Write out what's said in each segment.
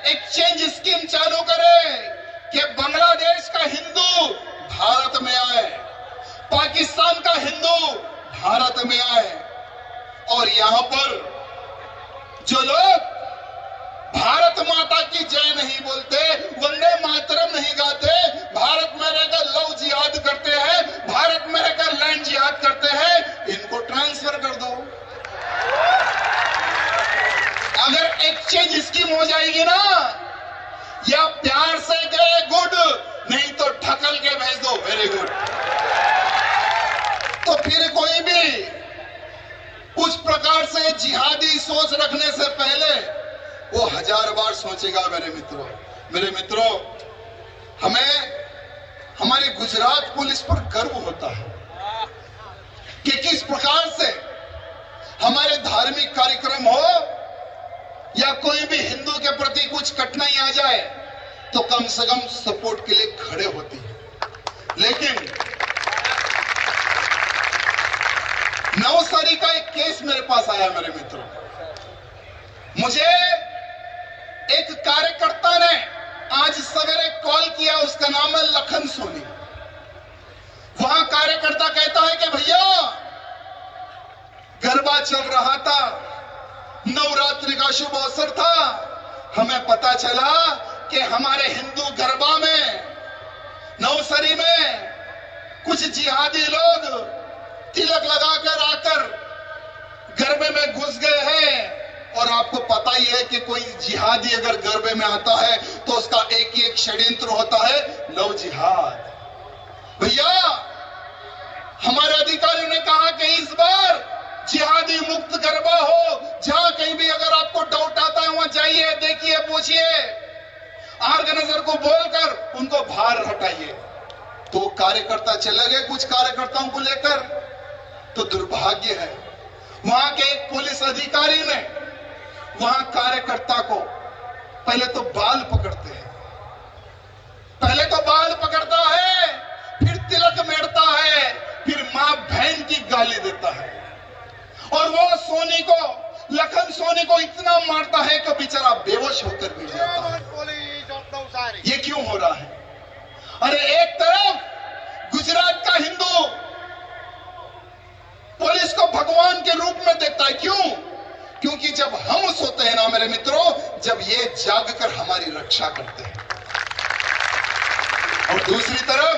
Exchange scheme चालू करे कि बांग्लादेश का हिंदू भारत में आए, पाकिस्तान का हिंदू भारत में आए, और यहां पर जो लोग भारत माता की जय नहीं बोलते, वंदे मातरम नहीं गाते, भारत में रहकर लव जिहाद करते हैं, भारत में रहकर लैंड जिहाद करते हैं, इनको ट्रांसफर कर दो। अगर एक्सचेंज स्कीम हो जाएगी ना, या प्यार से गए गुड, नहीं तो ढकल के भेज दो वेरी गुड। तो फिर कोई भी उस प्रकार से जिहादी सोच रखने से पहले वो 1000 बार सोचेगा। मेरे मित्रों, हमें हमारे गुजरात पुलिस पर गर्व होता है कि किस प्रकार से हमारे धार्मिक कार्यक्रम हो या कोई भी हिंदू के प्रति कुछ कठिनाई आ जाए तो कम से कम सपोर्ट के लिए खड़े होती है। लेकिन नवसारी का एक केस मेरे पास आया मेरे मित्रों। मुझे एक कार्यकर्ता ने आज सवेरे कॉल किया, उसका नाम है लखन सोनी। वहां कार्यकर्ता कहता है कि भैया गरबा चल रहा था, नवरात्रि का शुभ अवसर था, हमें पता चला कि हमारे हिंदू गरबा में नवसारी में कुछ जिहादी लोग तिलक लगाकर आकर गरबे में घुस गए हैं। और आपको पता ही है कि कोई जिहादी अगर गरबे में आता है तो उसका एक ही एक षड्यंत्र होता है, लव जिहाद। भैया हमारे अधिकारियों ने कहा कि इस बार जिहादी मुक्त गरबा हो, जहां कहीं भी अगर आपको डाउट आता है वहां जाइए, देखिए, पूछिए, ऑर्गेनाइजर को बोलकर उनको बाहर हटाइए। तो कार्यकर्ता चले गए कुछ कार्यकर्ताओं को लेकर। तो दुर्भाग्य है वहां के एक पुलिस अधिकारी ने वहां कार्यकर्ता को पहले तो बाल पकड़ते हैं, पहले तो बाल पकड़ता है, फिर तिलक मेरता है, फिर मां बहन की गाली देता है, और वो सोनी को, लखन सोनी को इतना मारता है कि बेचारा बेहोश होकर गिर जाता है। ये क्यों हो रहा है? अरे एक तरफ गुजरात का हिंदू पुलिस को भगवान के रूप में देखता है। क्यों? क्योंकि जब हम सोते हैं ना मेरे मित्रों, जब ये जाग कर हमारी रक्षा करते हैं। और दूसरी तरफ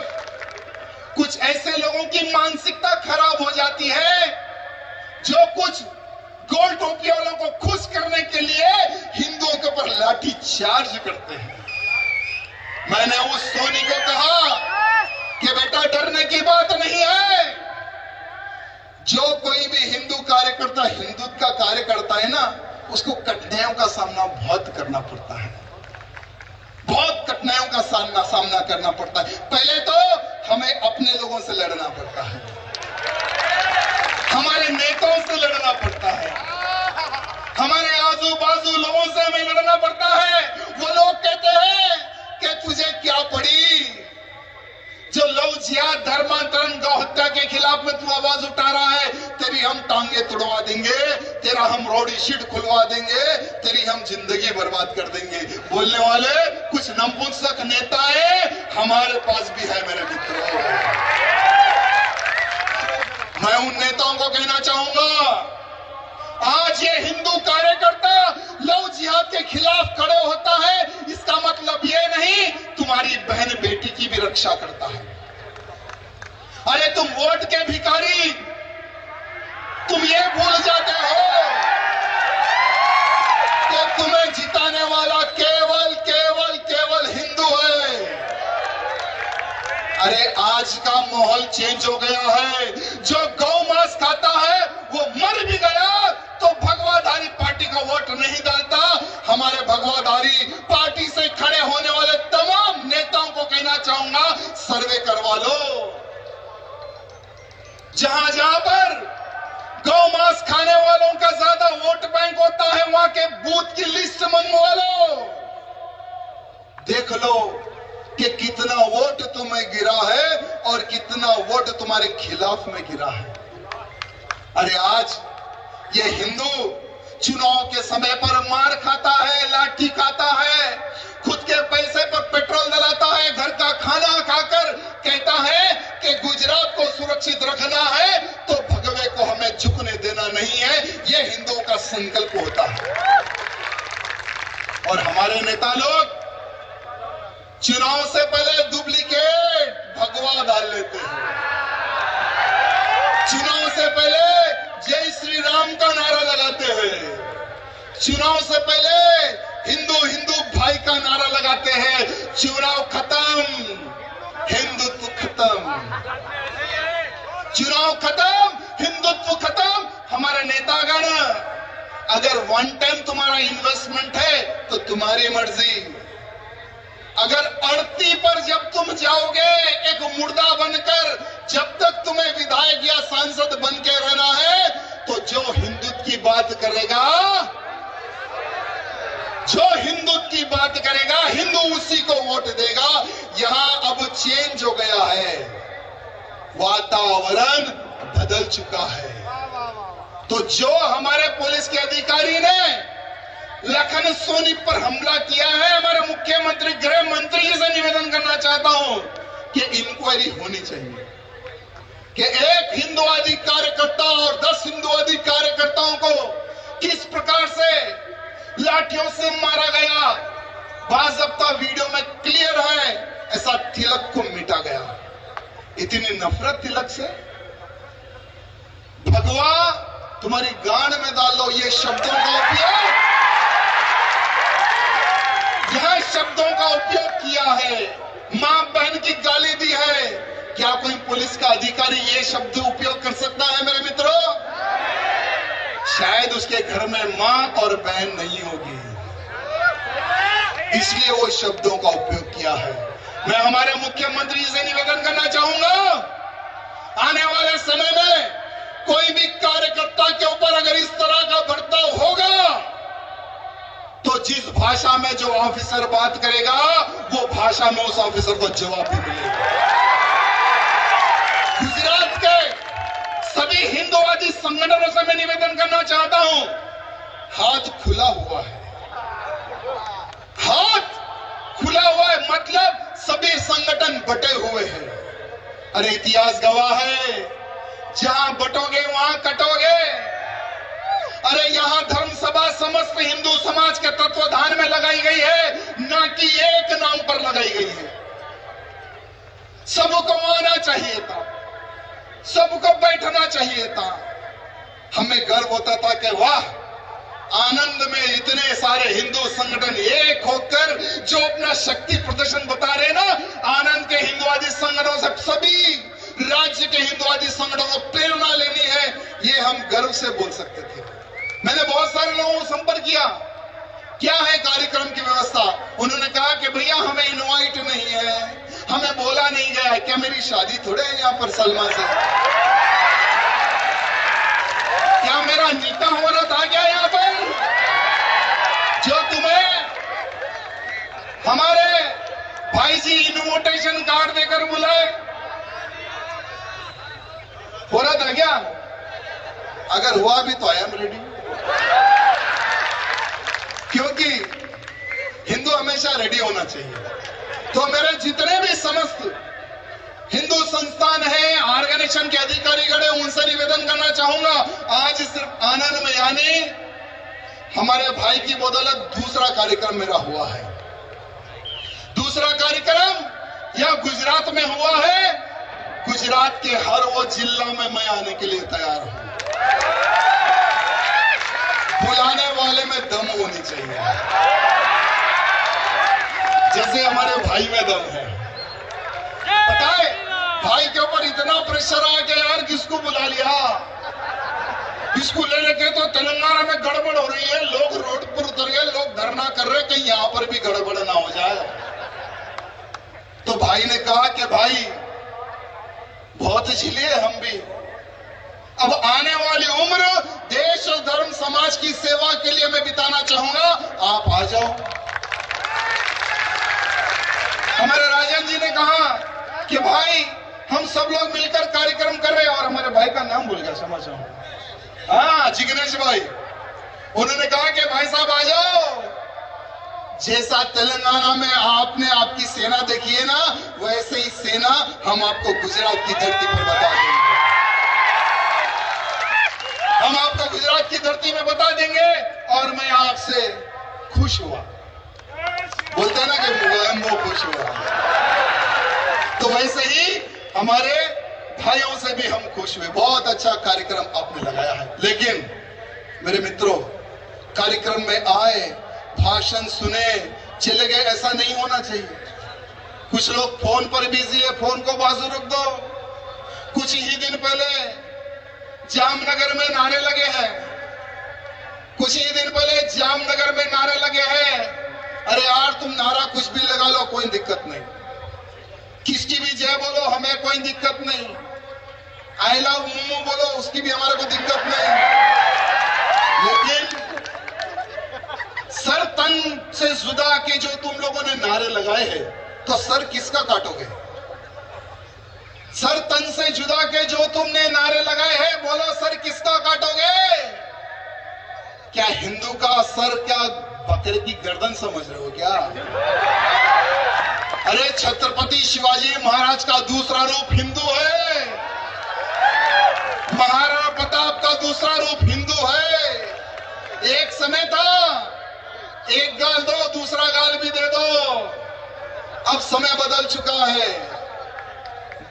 कुछ ऐसे लोगों की मानसिकता खराब हो जाती है जो कुछ गोल टोपी वालों को खुश करने के लिए हिंदुओं के ऊपर लाठी चार्ज करते हैं। मैंने उस सोनी को कहा कि बेटा डरने की बात नहीं है, जो कोई भी हिंदू कार्यकर्ता हिंदुत्व का कार्य करता है ना, उसको कठिनाइयों का सामना बहुत करना पड़ता है, बहुत कठिनाइयों का सामना करना पड़ता है। पहले तो हमें अपने लोगों से लड़ना पड़ता है, हमारे नेताओं से लड़ना पड़ता है, हमारे आजू बाजू लोगों से हमें लड़ना पड़ता है। वो लोग कहते हैं कि तुझे क्या पड़ी, जो लव जिहाद, धर्मांतरण, गौ हत्या के खिलाफ में तू आवाज उठा रहा है, तेरी हम टांगे तुड़वा देंगे, तेरा हम रोडी शीट खुलवा देंगे, तेरी हम जिंदगी बर्बाद कर देंगे। बोलने वाले कुछ नपुंसक नेताएं हमारे पास भी है मेरे मित्रों। मैं उन नेताओं को कहना चाहूंगा, आज ये हिंदू कार्यकर्ता लव जिहाद के खिलाफ खड़े होता है, इसका मतलब ये नहीं तुम्हारी बहन बेटी की भी रक्षा करता है। अरे तुम वोट के भिखारी, तुम ये भूल जाते हो कि तुम्हें जिताने वाला केवल केवल केवल हिंदू है। अरे आज का माहौल चेंज हो गया है, जो गौ मांस खाता है वो मर भी गया तो भगवाधारी पार्टी का वोट नहीं डालता। हमारे भगवाधारी पार्टी से खड़े होने वाले तमाम नेताओं को कहना चाहूंगा, सर्वे करवा लो। जहां जहां पर गौ मांस खाने वालों का ज्यादा वोट बैंक होता है, वहां के बूथ की लिस्ट मंगवा लो, देख लो कि कितना वोट तुम्हें गिरा है और कितना वोट तुम्हारे खिलाफ में गिरा है। अरे आज ये हिंदू चुनाव के समय पर मार खाता है, लाठी खाता है, खुद के पैसे पर पेट्रोल डलाता है, घर का खाना खाकर कहता है कि गुजरात को सुरक्षित रखना है तो भगवे को हमें झुकने देना नहीं है। यह हिंदुओं का संकल्प होता है। और हमारे नेता लोग चुनाव से पहले डुप्लीकेट भगवा डाल लेते हैं। चुनाव से पहले जय श्री राम का नारा लगाते हैं। चुनाव से पहले हिंदू हिंदू भाई का नारा लगाते हैं। चुनाव खत्म, हिंदुत्व खत्म। चुनाव खत्म, हिंदुत्व खत्म। हमारे नेतागण, अगर वन टाइम तुम्हारा इन्वेस्टमेंट है तो तुम्हारी मर्जी। अगर अड़ती पर जब तुम जाओगे एक मुर्दा बनकर, जब तक तुम्हें विधायक या सांसद बन के रहना है, तो जो हिंदुत्व की बात करेगा, जो हिंदुत्व की बात करेगा, हिंदू उसी को वोट देगा। यहां अब चेंज हो गया है, वातावरण बदल चुका है। तो जो हमारे पुलिस के अधिकारी ने लखन सोनी पर हमला किया है, हमारे मुख्यमंत्री गृह मंत्री जी से निवेदन करना चाहता हूं कि इंक्वायरी होनी चाहिए कि एक हिंदुवादी कार्यकर्ता और 10 हिंदुवादी कार्यकर्ताओं को किस प्रकार से लाठियों से मारा गया। बाज़ाब्ता वीडियो में क्लियर है, ऐसा तिलक को मिटा गया। इतनी नफरत तिलक से, भगवा तुम्हारी गांड में डाल लो। ये शब्दों का उपयोग, यह शब्दों का उपयोग किया है, मां बहन की गाली दी है। क्या कोई पुलिस का अधिकारी ये शब्द उपयोग कर सकता है मेरे मित्रों? शायद उसके घर में मां और बहन नहीं होगी, इसलिए वो शब्दों का उपयोग किया है। मैं हमारे मुख्यमंत्री से निवेदन करना चाहूंगा, आने वाले समय में कोई भी कार्यकर्ता के ऊपर अगर इस तरह का बर्ताव होगा तो जिस भाषा में जो ऑफिसर बात करेगा वो भाषा में उस ऑफिसर को जवाब भी मिलेगा। गुजरात के सभी हिंदुवादी संगठनों से मैं निवेदन करना चाहता हूं, हाथ खुला हुआ है, हाथ खुला हुआ है, मतलब सभी संगठन बटे हुए हैं। अरे इतिहास गवाह है, जहां बटोगे वहां कटोगे। अरे यहां धर्म सभा समस्त हिंदू समाज के तत्वाधान में लगाई गई है, ना कि एक नाम पर लगाई गई है। सबको आना चाहिए था, सबको बैठना चाहिए था। हमें गर्व होता था कि वाह, आनंद में इतने सारे हिंदू संगठन एक होकर जो अपना शक्ति प्रदर्शन बता रहे ना, आनंद के हिंदुवादी संगठनों से सभी राज्य के हिंदुवादी संगठनों को प्रेरणा लेनी है, ये हम गर्व से बोल सकते थे। मैंने बहुत सारे लोगों को संपर्क किया, क्या है कार्यक्रम की व्यवस्था। उन्होंने कहा कि भैया हमें इनवाइट नहीं है, हमें बोला नहीं गया है। क्या मेरी शादी थोड़े है यहाँ पर सलमा से? क्या मेरा निकाह हो रहा था क्या यहाँ पर, जो तुम्हें हमारे भाई जी इन्विटेशन कार्ड देकर बुलाए? हो रहा था क्या? अगर हुआ भी तो आई एम रेडी, क्योंकि हिंदू हमेशा रेडी होना चाहिए। तो मेरे जितने भी समस्त हिंदू संस्थान है, ऑर्गेनाइजेशन के अधिकारीगण है, उनसे निवेदन करना चाहूंगा, आज सिर्फ आनंद में यानी हमारे भाई की बदौलत दूसरा कार्यक्रम मेरा हुआ है। दूसरा कार्यक्रम यह गुजरात में हुआ है। गुजरात के हर वो जिला में मैं आने के लिए तैयार हूं। बुलाने वाले में दम होनी चाहिए, जैसे हमारे भाई में दम है। पता है, भाई के ऊपर इतना प्रेशर आ गया यार, किसको बुला लिया, इसको ले लेके तो तेलंगाना में गड़बड़ हो रही है, लोग रोड पर उतर गए, लोग धरना कर रहे, कहीं यहां पर भी गड़बड़ ना हो जाए। तो भाई ने कहा कि भाई बहुत झिले हम भी, अब आने वाली उम्र देश और धर्म समाज की सेवा के लिए मैं बिताना चाहूंगा, आप आ जाओ। हमारे राजन जी ने कहा कि भाई हम सब लोग मिलकर कार्यक्रम कर रहे हैं, और हमारे भाई का नाम भूल गया, समझ जाओ, हाँ जिग्नेश भाई, उन्होंने कहा कि भाई साहब आ जाओ, जैसा तेलंगाना में आपने आपकी सेना देखी है ना, वैसे ही सेना हम आपको गुजरात की धरती पर बता देंगे। हम आपको गुजरात की धरती में बता देंगे। और मैं आपसे खुश हुआ, बोलते हैं ना कि वो खुश हुआ। तो वैसे ही हमारे भाइयों से भी हम खुश हुए। बहुत अच्छा कार्यक्रम आपने लगाया है। लेकिन मेरे मित्रों, कार्यक्रम में आए, भाषण सुने, चले गए, ऐसा नहीं होना चाहिए। कुछ लोग फोन पर बिजी है, फोन को बाजू रख दो। कुछ ही दिन पहले जामनगर में नारे लगे हैं, कुछ ही दिन पहले जामनगर में नारे लगे हैं। अरे यार, तुम नारा कुछ भी लगा लो, कोई दिक्कत नहीं। किसकी भी जय बोलो, हमें कोई दिक्कत नहीं। आई लव मोमो बोलो, उसकी भी हमारे को दिक्कत नहीं। लेकिन सर तन से जुदा के जो तुम लोगों ने नारे लगाए हैं, तो सर किसका काटोगे? सर तन से जुदा के जो तुमने नारे लगाए हैं, बोलो सर किसका काटोगे? क्या हिंदू का सर क्या बकरे की गर्दन समझ रहे हो क्या? अरे छत्रपति शिवाजी महाराज का दूसरा रूप हिंदू है, महाराणा प्रताप का दूसरा रूप हिंदू है। एक समय था एक गाल दो, दूसरा गाल भी दे दो। अब समय बदल चुका है।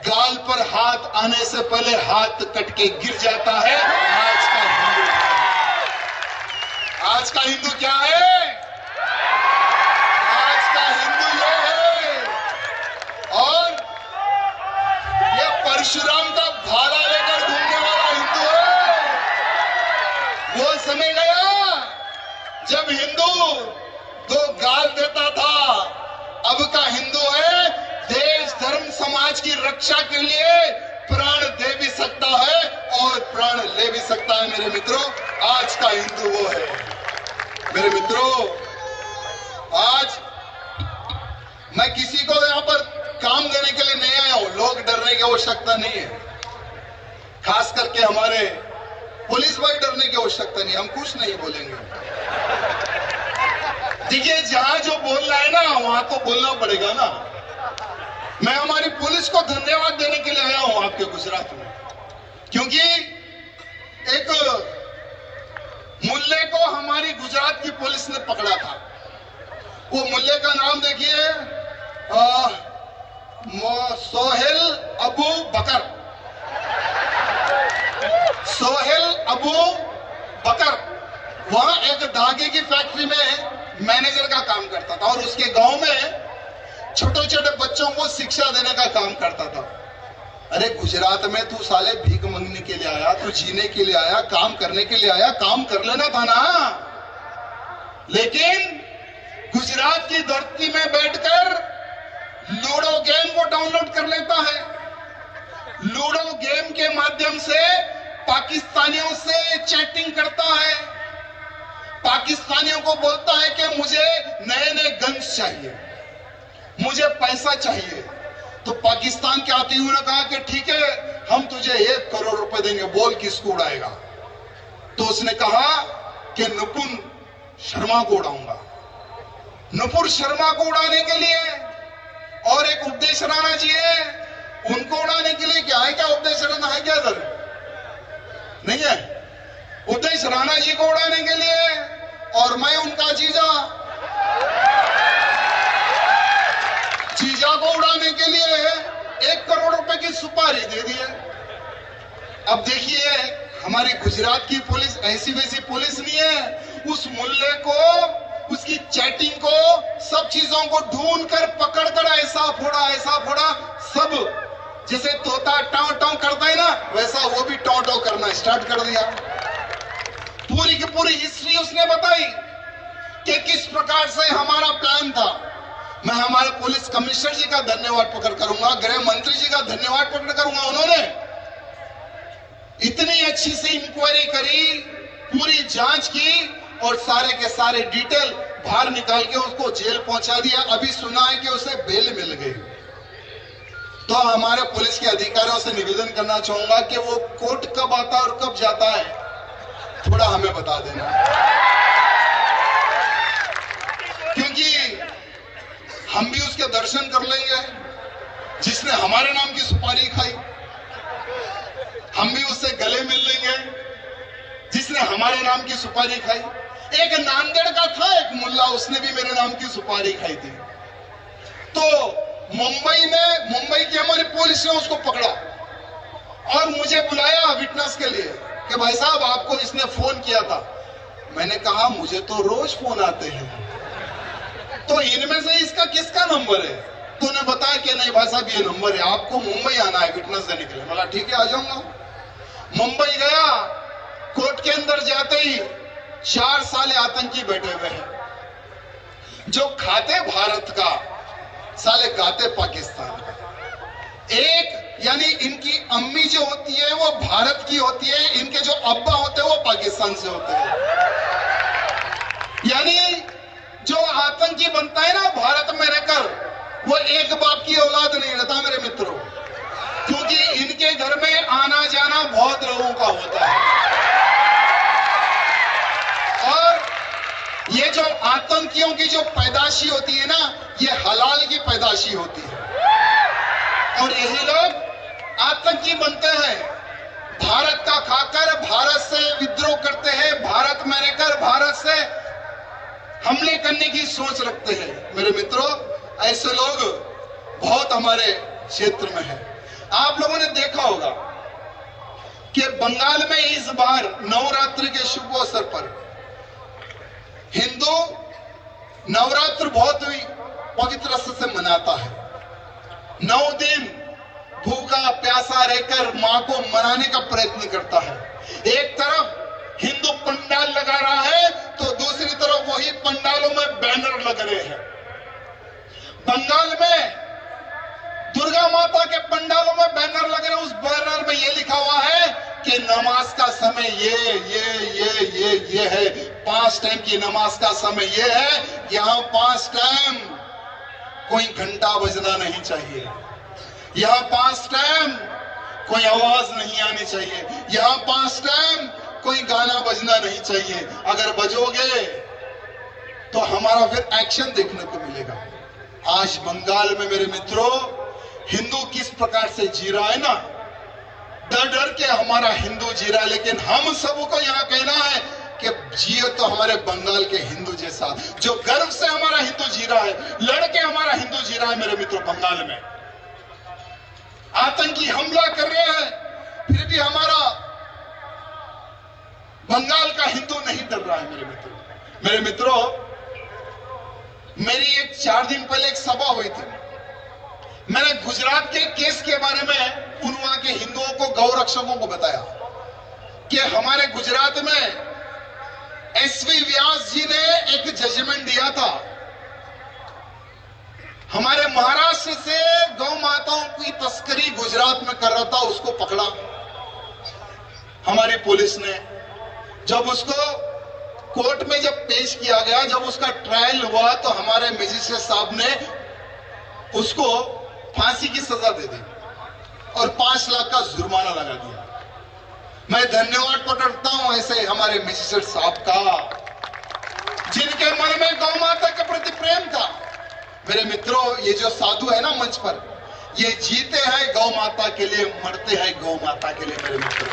गाल पर हाथ आने से पहले हाथ कट के गिर जाता है। आज का हिंदू क्या है? आज का हिंदू ये है। और ये परशुराम का भाला लेकर घूमने वाला हिंदू है। वो समय गया जब हिंदू दो गाल देता था। अब का हिंदू है, देश धर्म समाज की रक्षा के लिए प्राण दे भी सकता है और प्राण ले भी सकता है। मेरे मित्रों, आज का हिंदू वो है। मेरे मित्रों, आज मैं किसी को यहां पर काम देने के लिए नहीं आया हूं। लोग डरने की आवश्यकता नहीं है, खास करके हमारे पुलिस भाई डरने की आवश्यकता नहीं। हम कुछ नहीं बोलेंगे। देखिए, जहां जो बोल रहा है ना, वहां तो बोलना पड़ेगा ना। मैं हमारी पुलिस को धन्यवाद देने के लिए आया हूं आपके गुजरात में, क्योंकि एक मुल्ले को हमारी गुजरात की पुलिस ने पकड़ा था। वो मुल्ले का नाम देखिए, सोहेल अबू बकर। सोहेल अबू बकर वहां एक धागे की फैक्ट्री में मैनेजर का काम करता था और उसके गांव में छोटे छोटे बच्चों को शिक्षा देने का काम करता था। अरे गुजरात में तू साले भीख मांगने के लिए आया? तू जीने के लिए आया? काम करने के लिए आया? काम कर लेना था ना। लेकिन गुजरात की धरती में बैठकर लूडो गेम को डाउनलोड कर लेता है। लूडो गेम के माध्यम से पाकिस्तानियों से चैटिंग करता है। पाकिस्तानियों को बोलता है कि मुझे नए नए गन्स चाहिए, मुझे पैसा चाहिए। तो पाकिस्तान के आतंकियों ने कहा कि ठीक है, हम तुझे 1 करोड़ रुपए देंगे, बोल किसको उड़ाएगा? तो उसने कहा कि नुपुर शर्मा को उड़ाऊंगा। नुपुर शर्मा को उड़ाने के लिए और एक उपदेश राणा जी है, उनको उड़ाने के लिए क्या है? क्या उपदेश राणा है क्या सर? नहीं है। उपदेश राणा जी को उड़ाने के लिए और मैं उनका जीजा को उड़ाने के लिए 1 करोड़ रुपए की सुपारी दे दी है। अब देखिए, हमारी गुजरात की पुलिस ऐसी वैसी पुलिस नहीं है। उस मुल्ले को, उसकी चैटिंग को, सब चीजों को ढूंढ कर पकड़ कर ऐसा फोड़ा, सब जैसे तोता टाव टाव करता है ना, वैसा वो भी टाव टाव करना स्टार्ट कर दिया। पूरी की पूरी हिस्ट्री उसने बताई कि किस प्रकार से हमारा प्लान था। मैं हमारे पुलिस कमिश्नर जी का धन्यवाद प्रकट करूंगा, गृह मंत्री जी का धन्यवाद प्रकट करूंगा। उन्होंने इतनी अच्छी सी इंक्वायरी करी, पूरी जांच की और सारे के सारे डिटेल बाहर निकाल के उसको जेल पहुंचा दिया। अभी सुना है कि उसे बेल मिल गई। तो हमारे पुलिस के अधिकारियों से निवेदन करना चाहूंगा कि वो कोर्ट कब आता है और कब जाता है, थोड़ा हमें बता देना, क्योंकि हम भी उसके दर्शन कर लेंगे जिसने हमारे नाम की सुपारी खाई, हम भी उससे गले मिल लेंगे जिसने हमारे नाम की सुपारी खाई। एक नांदेड़ का था एक मुल्ला, उसने भी मेरे नाम की सुपारी खाई थी। तो मुंबई की हमारी पुलिस ने उसको पकड़ा और मुझे बुलाया विटनेस के लिए कि भाई साहब आपको इसने फोन किया था। मैंने कहा मुझे तो रोज फोन आते हैं, तो इनमें से इसका किसका नंबर है? तूने बताया कि नहीं भाई साहब ये नंबर है, आपको मुंबई आना है विटनेस देने के लिए। बोला ठीक है आ जाऊंगा। मुंबई गया, कोर्ट के अंदर जाते ही 4 साले आतंकी बैठे हुए हैं, जो खाते भारत का साले गाते पाकिस्तान का। एक यानी इनकी अम्मी जो होती है वो भारत की होती है, इनके जो अब्बा होते हैं वो पाकिस्तान से होते हैं। यानी जो आतंकी बनता है ना भारत में रहकर, वो एक बाप की औलाद नहीं रहता मेरे मित्रों, क्योंकि इनके घर में आना जाना बहुत लोगों का होता है। और ये जो आतंकियों की जो पैदाशी होती है ना, ये हलाल की पैदाशी होती है, और यही लोग आतंकी बनते हैं। भारत का खाकर भारत से विद्रोह करते हैं, भारत में रहकर भारत से हमले करने की सोच रखते हैं। मेरे मित्रों, ऐसे लोग बहुत हमारे क्षेत्र में हैं। आप लोगों ने देखा होगा कि बंगाल में इस बार नवरात्रि के शुभ अवसर पर हिंदू नवरात्र बहुत ही पवित्र से मनाता है। 9 दिन भूखा प्यासा रहकर मां को मनाने का प्रयत्न करता है। एक तरफ हिंदू पंडाल लगा रहा है तो दूसरी तरफ वही पंडालों में बैनर लग रहे हैं। बंगाल में दुर्गा माता के पंडालों में बैनर लग रहे हैं, उस बैनर में ये लिखा हुआ है कि नमाज का समय ये है, 5 टाइम की नमाज का समय ये है। यहाँ 5 टाइम कोई घंटा बजना नहीं चाहिए, यहाँ 5 टाइम कोई आवाज नहीं आनी चाहिए, यहाँ 5 टाइम कोई गाना बजना नहीं चाहिए। अगर बजोगे तो हमारा फिर एक्शन देखने को मिलेगा। आज बंगाल में मेरे मित्रों हिंदू किस प्रकार से जी रहा है ना, डर डर के हमारा हिंदू जी रहा है, लेकिन हम सबको यहाँ कहना है कि जियो तो हमारे बंगाल के हिंदू जैसा, जो गर्व से हमारा हिंदू जी रहा है, लड़के हमारा हिंदू जी रहा है। मेरे मित्रों, बंगाल में आतंकी हमला कर रहे हैं, फिर भी हमारा बंगाल का हिंदू नहीं डर रहा है। मेरे मित्रों, मेरी एक 4 दिन पहले एक सभा हुई थी। मैंने गुजरात के केस के बारे में उन वहां के हिंदुओं को, गौरक्षकों को बताया कि हमारे गुजरात में एसवी व्यास जी ने एक जजमेंट दिया था। हमारे महाराष्ट्र से गौ माताओं की तस्करी गुजरात में कर रहा था, उसको पकड़ा हमारी पुलिस ने। जब उसको कोर्ट में जब पेश किया गया, जब उसका ट्रायल हुआ, तो हमारे मजिस्ट्रेट साहब ने उसको फांसी की सजा दे दी और 5 लाख का जुर्माना लगा दिया। मैं धन्यवाद करता हूं ऐसे हमारे मजिस्ट्रेट साहब का, जिनके मन में गौ माता के प्रति प्रेम था। मेरे मित्रों, ये जो साधु है ना मंच पर, ये जीते हैं गौ माता के लिए, मरते हैं गौ माता के लिए। मेरे मित्रों,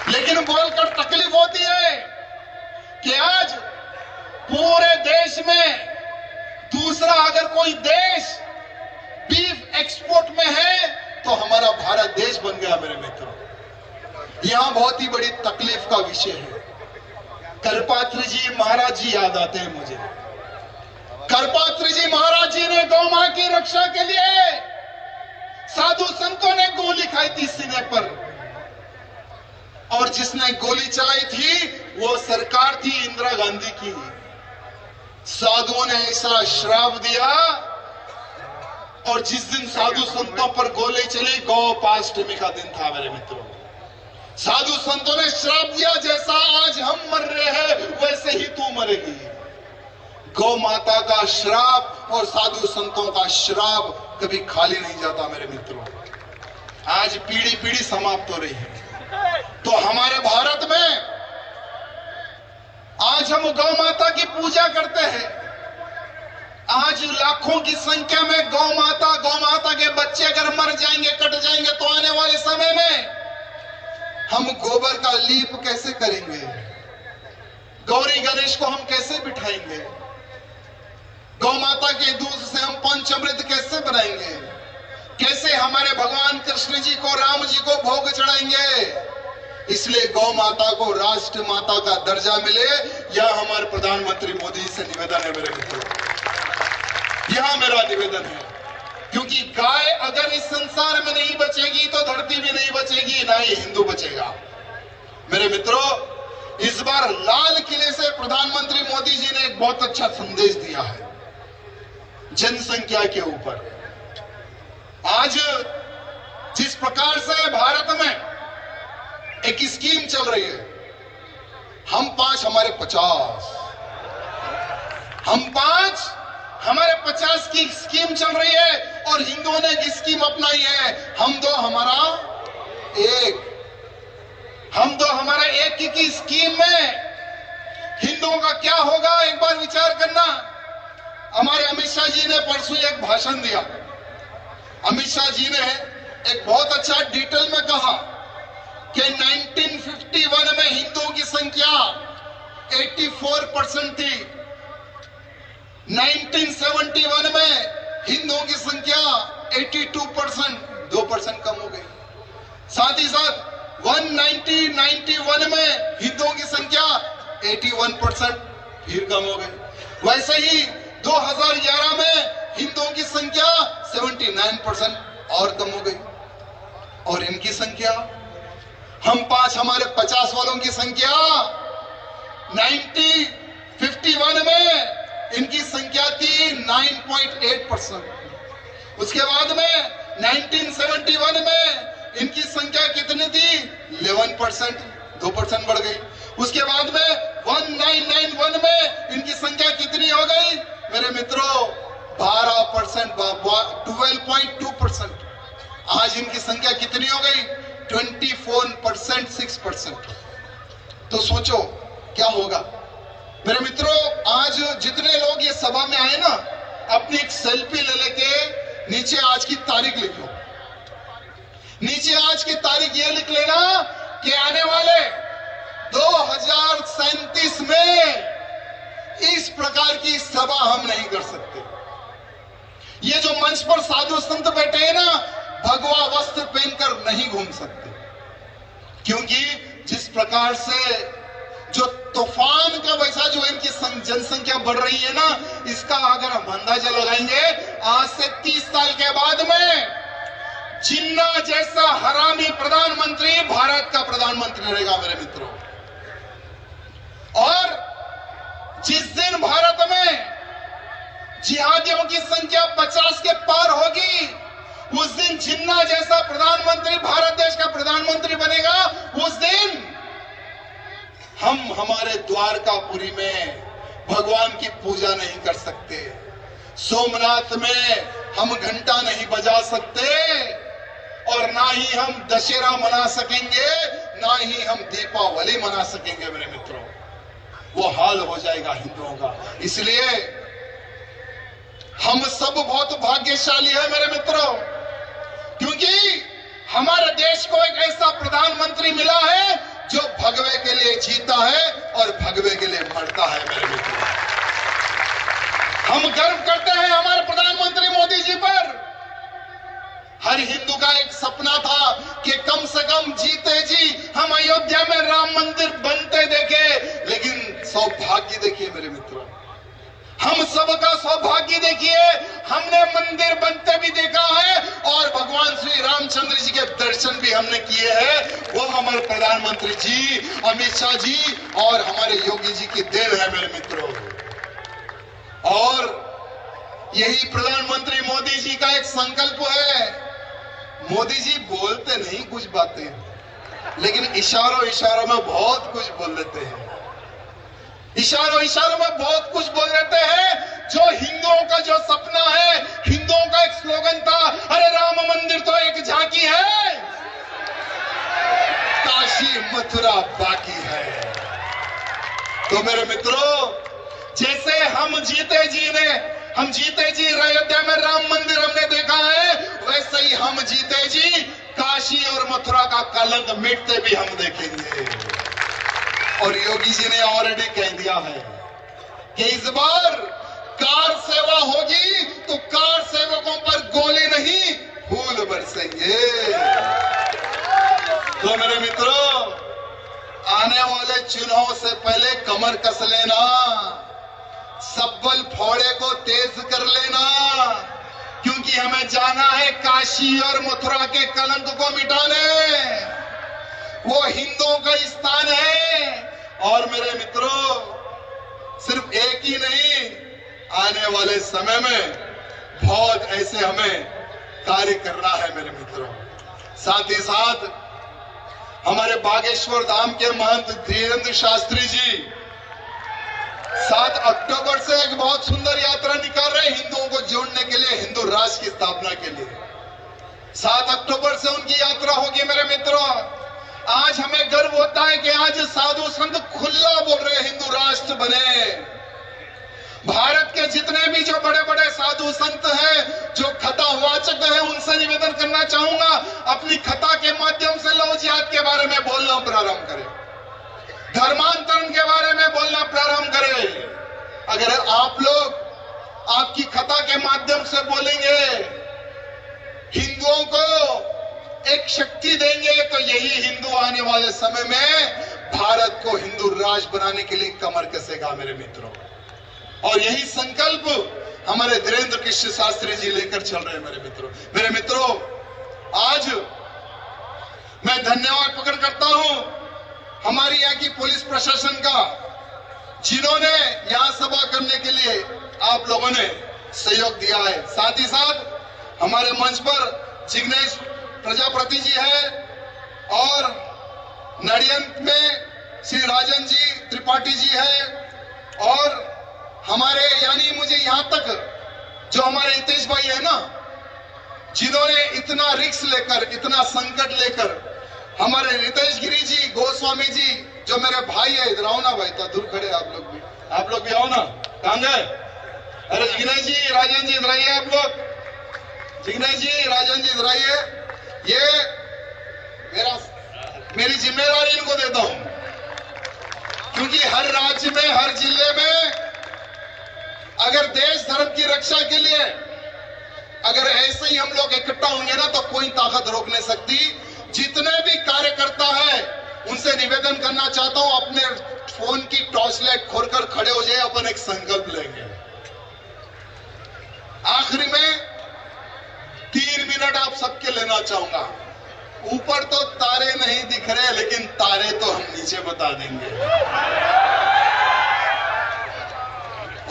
लेकिन बोलकर तकलीफ होती है कि आज पूरे देश में दूसरा अगर कोई देश बीफ एक्सपोर्ट में है तो हमारा भारत देश बन गया। मेरे मित्रों, यहां बहुत ही बड़ी तकलीफ का विषय है। करपात्र जी महाराज जी याद आते हैं मुझे। करपात्र जी महाराज जी ने गौ मां की रक्षा के लिए साधु संतों ने गोली खाई थी सीने पर, और जिसने गोली चलाई थी वो सरकार थी इंदिरा गांधी की। साधुओं ने ऐसा श्राप दिया, और जिस दिन साधु संतों पर गोली चली, गौपाष्टमी का दिन था। मेरे मित्रों, साधु संतों ने श्राप दिया, जैसा आज हम मर रहे हैं वैसे ही तू मरेगी। गौ माता का श्राप और साधु संतों का श्राप कभी खाली नहीं जाता। मेरे मित्रों, आज पीढ़ी पीढ़ी समाप्त हो रही है। तो हमारे भारत में आज हम गौ माता की पूजा करते हैं। आज लाखों की संख्या में गौ माता के बच्चे अगर मर जाएंगे, कट जाएंगे, तो आने वाले समय में हम गोबर का लीप कैसे करेंगे? गौरी गणेश को हम कैसे बिठाएंगे? गौ माता के दूध से हम पंचामृत कैसे बनाएंगे? कैसे हमारे भगवान कृष्ण जी को, राम जी को भोग चढ़ाएंगे? इसलिए गौ माता को राष्ट्र माता का दर्जा मिले, यह हमारे प्रधानमंत्री मोदी जी से निवेदन है मेरे मित्रों। यह मेरा निवेदन है, क्योंकि गाय अगर इस संसार में नहीं बचेगी तो धरती भी नहीं बचेगी, ना ही हिंदू बचेगा। मेरे मित्रों, इस बार लाल किले से प्रधानमंत्री मोदी जी ने एक बहुत अच्छा संदेश दिया है जनसंख्या के ऊपर। आज जिस प्रकार से भारत में एक स्कीम चल रही है, हम 5 हमारे 50, हम 5 हमारे 50 की स्कीम चल रही है, और हिंदुओं ने एक स्कीम अपनाई है, हम 2 हमारा 1। हम 2 हमारा 1 की स्कीम में हिंदुओं का क्या होगा, एक बार विचार करना। हमारे अमित शाह जी ने परसों एक भाषण दिया। अमित शाह जी ने एक बहुत अच्छा डिटेल में कहा कि 1951 में हिंदुओं की संख्या 84% थी, 1971 में हिंदुओं की संख्या 82%, 2% कम हो गई। साथ ही साथ 1991 में हिंदुओं की संख्या 81%, फिर कम हो गई। वैसे ही 2011 में हिंदुओं की संख्या 79% और कम हो गई। और इनकी संख्या, हम 5 हमारे 50 वालों की संख्या 1951 में इनकी संख्या थी 9.8%। उसके बाद में 1971 में इनकी संख्या कितनी थी? 11%, 2% बढ़ गई। उसके बाद में 1991 में इनकी संख्या कितनी हो गई मेरे मित्रों? 12%, 12.2%। आज इनकी संख्या कितनी हो गई? 24%, 6%। तो सोचो क्या होगा मेरे मित्रों। आज जितने लोग ये सभा में आए ना, अपनी एक सेल्फी ले लेके नीचे आज की तारीख लिख लो। नीचे आज की तारीख ये लिख लेना कि आने वाले 2037 में इस प्रकार की सभा हम नहीं कर सकते। ये जो मंच पर साधु संत बैठे हैं ना, भगवा वस्त्र पहनकर नहीं घूम सकते, क्योंकि जिस प्रकार से जो तूफान का वैसा जो इनकी जनसंख्या बढ़ रही है ना, इसका अगर हम अंदाजा लगाएंगे, आज से 30 साल के बाद में जिन्ना जैसा हरामी प्रधानमंत्री भारत का प्रधानमंत्री रहेगा मेरे मित्रों। और जिस दिन भारत में जिहादियों की संख्या 50 के पार होगी, उस दिन जिन्ना जैसा प्रधानमंत्री भारत देश का प्रधानमंत्री बनेगा। उस दिन हम हमारे द्वारकापुरी में भगवान की पूजा नहीं कर सकते, सोमनाथ में हम घंटा नहीं बजा सकते, और ना ही हम दशहरा मना सकेंगे, ना ही हम दीपावली मना सकेंगे मेरे मित्रों। वो हाल हो जाएगा हिंदुओं का। इसलिए हम सब बहुत भाग्यशाली है मेरे मित्रों, क्योंकि हमारे देश को एक ऐसा प्रधानमंत्री मिला है जो भगवे के लिए जीता है और भगवे के लिए मरता है मेरे मित्रों। हम गर्व करते हैं हमारे प्रधानमंत्री मोदी जी पर। हर हिंदू का एक सपना था कि कम से कम जीते जी हम अयोध्या में राम मंदिर बनते देखे, लेकिन सौभाग्य देखिए मेरे मित्रों, हम सबका सौभाग्य देखिए, हमने मंदिर बनते भी देखा है और भगवान श्री रामचंद्र जी के दर्शन भी हमने किए हैं। वो हमारे प्रधानमंत्री जी, अमित शाह जी और हमारे योगी जी की देन है मेरे मित्रों। और यही प्रधानमंत्री मोदी जी का एक संकल्प है। मोदी जी बोलते नहीं कुछ बातें, लेकिन इशारों इशारों में बहुत कुछ बोल लेते हैं। इशारों इशारों में बहुत कुछ बोल देते हैं। जो हिंदुओं का जो सपना है, हिंदुओं का एक स्लोगन था, अरे राम मंदिर तो एक झांकी है, काशी मथुरा बाकी है। तो मेरे मित्रों, जैसे हम जीते जी अयोध्या में राम मंदिर हमने देखा है, वैसे ही हम जीते जी काशी और मथुरा का कलंक मिटते भी हम देखेंगे। और योगी जी ने ऑलरेडी कह दिया है कि इस बार कार सेवा होगी तो कार सेवकों पर गोली नहीं फूल बरसेंगे। तो मेरे मित्रों, आने वाले चुनाव से पहले कमर कस लेना, सब्बल फोड़े को तेज कर लेना, क्योंकि हमें जाना है काशी और मथुरा के कलंक को मिटाने। वो हिंदुओं का स्थान है। और मेरे मित्रों, सिर्फ एक ही नहीं, आने वाले समय में बहुत ऐसे हमें कार्य करना है मेरे मित्रों। साथ ही साथ हमारे बागेश्वर धाम के महंत धीरेन्द्र शास्त्री जी 7 अक्टूबर से एक बहुत सुंदर यात्रा निकाल रहे हैं हिंदुओं को जोड़ने के लिए, हिंदू राष्ट्र की स्थापना के लिए। 7 अक्टूबर से उनकी यात्रा होगी मेरे मित्रों। आज हमें गर्व होता है कि आज साधु संत खुला बोल रहे हिंदू राष्ट्र बने। भारत के जितने भी जो बड़े बड़े साधु संत हैं, जो खता वाचक हैं, उनसे निवेदन करना चाहूंगा, अपनी खता के माध्यम से लव जिहाद के बारे में बोलना प्रारंभ करें, धर्मांतरण के बारे में बोलना प्रारंभ करें। अगर आप लोग आपकी कथा के माध्यम से बोलेंगे, हिंदुओं को एक शक्ति देंगे, तो यही हिंदू आने वाले समय में भारत को हिंदू राष्ट्र बनाने के लिए कमर कसेगा मेरे मित्रों। और यही संकल्प हमारे धीरेन्द्र कृष्ण शास्त्री जी लेकर चल रहे हैं मेरे मित्रों। आज मैं धन्यवाद प्रकट करता हूं हमारी यहाँ की पुलिस प्रशासन का, जिन्होंने यहाँ सभा करने के लिए आप लोगों ने सहयोग दिया है। साथ ही साथ हमारे मंच पर जिग्नेश प्रजापति जी है और नड़ियंत में श्री राजन जी त्रिपाठी जी है, और हमारे यानी मुझे यहाँ तक जो हमारे हितेश भाई है ना, जिन्होंने इतना रिस्क लेकर, इतना संकट लेकर, हमारे रितेश गिरी जी, गोस्वामी जी जो मेरे भाई है, इधर आओ ना भाई, तो दूर खड़े आप लोग भी आओ ना, कहां गए? अरे जिग्नेश जी, राजन जी इधर आइए, आप लोग जिग्नेश जी, राजन जी इधर आइए। ये मेरी जिम्मेदारी इनको देता हूं, क्योंकि हर राज्य में, हर जिले में अगर देश धर्म की रक्षा के लिए अगर ऐसे ही हम लोग इकट्ठा होंगे ना, तो कोई ताकत रोक नहीं सकती। जितने भी कार्यकर्ता है उनसे निवेदन करना चाहता हूं, अपने फोन की टॉर्च लाइट खोलकर खड़े हो जाए, अपन एक संकल्प लेंगे। आखिरी में 3 मिनट आप सबके लेना चाहूंगा। ऊपर तो तारे नहीं दिख रहे, लेकिन तारे तो हम नीचे बता देंगे।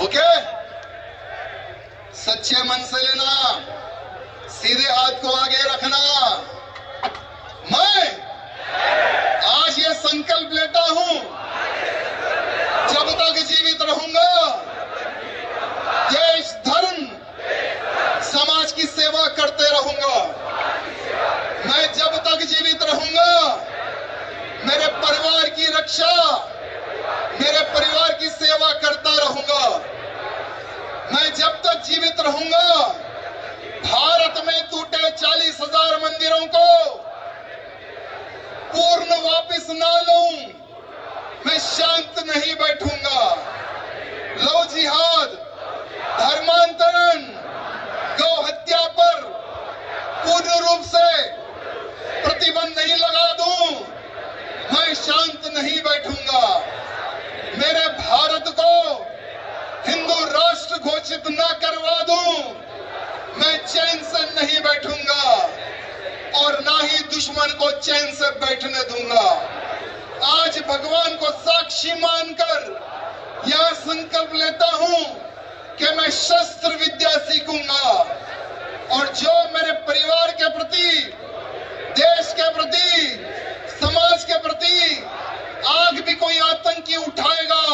ओके, सच्चे मन से लेना, सीधे हाथ को आगे रखना। मैं आज ये संकल्प लेता हूं, जब तक जीवित रहूंगा देश धर्म समाज की सेवा करते रहूंगा। मैं जब तक जीवित रहूंगा मेरे परिवार की रक्षा, मेरे परिवार की सेवा करता रहूंगा। मैं जब तक जीवित रहूंगा भारत में टूटे 40,000 मंदिरों को पूर्ण वापस ना लूं, मैं शांत नहीं बैठूंगा। लव जिहाद, धर्मांतरण, गौ हत्या पर पूर्ण रूप से प्रतिबंध नहीं लगा दूं, मैं शांत नहीं बैठूंगा। मेरे भारत को हिंदू राष्ट्र घोषित न करवा दूं, मैं चैन से नहीं बैठूंगा और ना ही दुश्मन को चैन से बैठने दूंगा। आज भगवान को साक्षी मानकर यह संकल्प लेता हूं कि मैं शस्त्र विद्या सीखूंगा, और जो मेरे परिवार के प्रति, देश के प्रति, समाज के प्रति आग भी कोई आतंकी उठाएगा